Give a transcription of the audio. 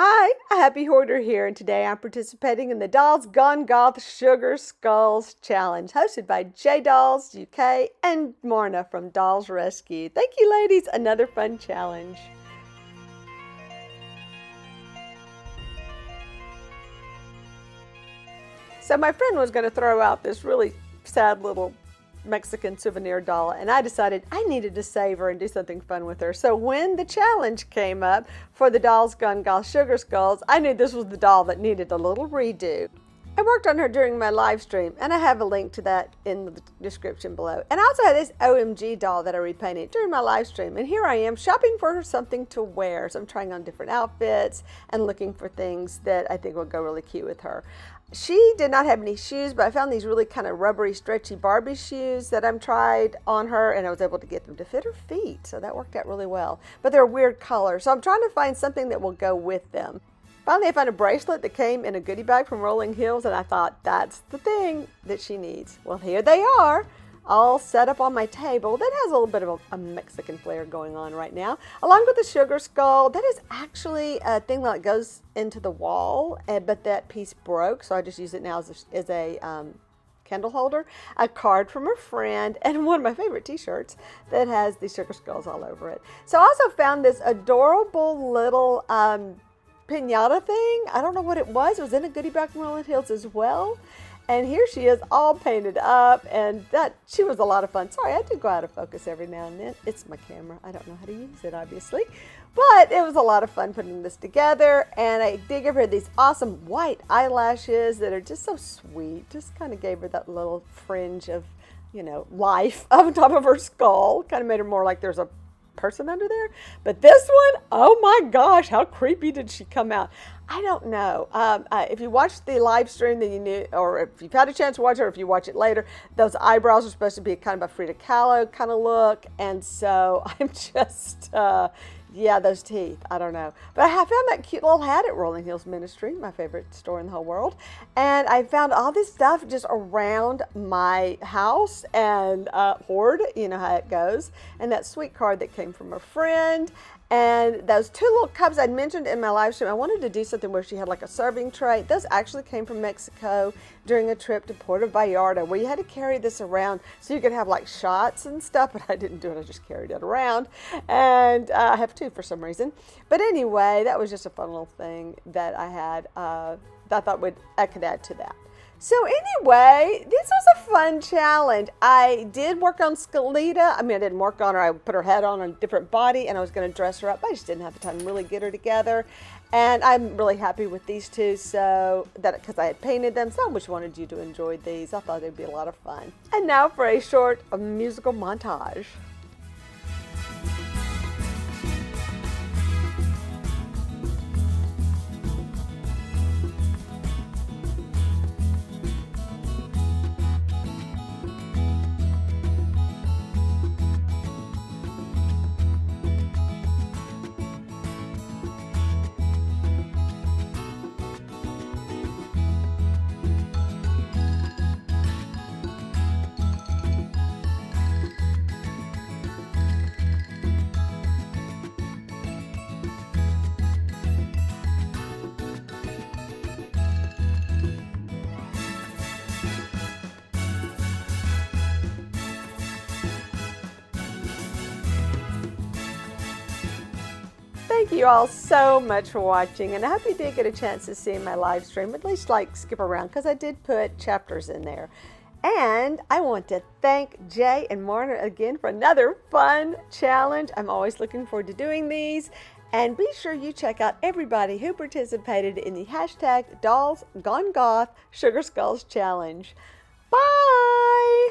Hi, a happy hoarder here, and today I'm participating in the Dolls Gone Goth Sugar Skulls Challenge, hosted by Jay Dolls UK and Marna from Dolls Rescue. Thank you, ladies. Another fun challenge. So my friend was going to throw out this really sad little Mexican souvenir doll, and I decided I needed to save her and do something fun with her. So when the challenge came up for the Dolls Gone Goth Sugar Skulls, I knew this was the doll that needed a little redo. I worked on her during my live stream, and I have a link to that in the description below. And I also had this OMG doll that I repainted during my live stream, and here I am shopping for her something to wear. So I'm trying on different outfits and looking for things that I think will go really cute with her. She did not have any shoes, but I found these really kind of rubbery, stretchy Barbie shoes that I've tried on her, and I was able to get them to fit her feet, so that worked out really well. But they're a weird color, so I'm trying to find something that will go with them. Finally, I found a bracelet that came in a goodie bag from Rolling Hills, and I thought, that's the thing that she needs. Well, here they are, all set up on my table. That has a little bit of a Mexican flair going on right now, along with the sugar skull. That is actually a thing that goes into the wall, but that piece broke, so I just use it now as a candle holder, a card from a friend, and one of my favorite t-shirts that has the sugar skulls all over it. So I also found this adorable little piñata thing. I don't know what it was. It was in a goodie bag from Rolling Hills as well. And here she is all painted up, and she was a lot of fun. Sorry, I do go out of focus every now and then. It's my camera. I don't know how to use it, obviously. But it was a lot of fun putting this together, and I did give her these awesome white eyelashes that are just so sweet. Just kind of gave her that little fringe of, life on top of her skull. Kind of made her more like there's a person under there. But this one, oh my gosh, how creepy did she come out? I don't know. If you watched the live stream, then you knew, or if you've had a chance to watch it, or if you watch it later, those eyebrows are supposed to be kind of a Frida Kahlo kind of look. And so I'm just, yeah, those teeth, I don't know. But I found that cute little hat at Rolling Hills Ministry, my favorite store in the whole world. And I found all this stuff just around my house and hoard, you know how it goes. And that sweet card that came from a friend. And those two little cups I'd mentioned in my live stream, I wanted to do something where she had like a serving tray. Those actually came from Mexico during a trip to Puerto Vallarta, where you had to carry this around so you could have like shots and stuff, but I didn't do it. I just carried it around. And I have two for some reason. But anyway, that was just a fun little thing that I had that I thought I could add to that. So anyway, this was a fun challenge. I did work on Scalita. I didn't work on her. I put her head on a different body, and I was going to dress her up. I just didn't have the time to really get her together. And I'm really happy with these two, because I had painted them. So I just wanted you to enjoy these. I thought they'd be a lot of fun. And now for a short musical montage. Thank you all so much for watching, and I hope you did get a chance to see my live stream, at least skip around, because I did put chapters in there. And I want to thank Jay and Marna again for another fun challenge. I'm always looking forward to doing these. And be sure you check out everybody who participated in the hashtag Dolls Gone Goth Sugar Skulls Challenge. Bye!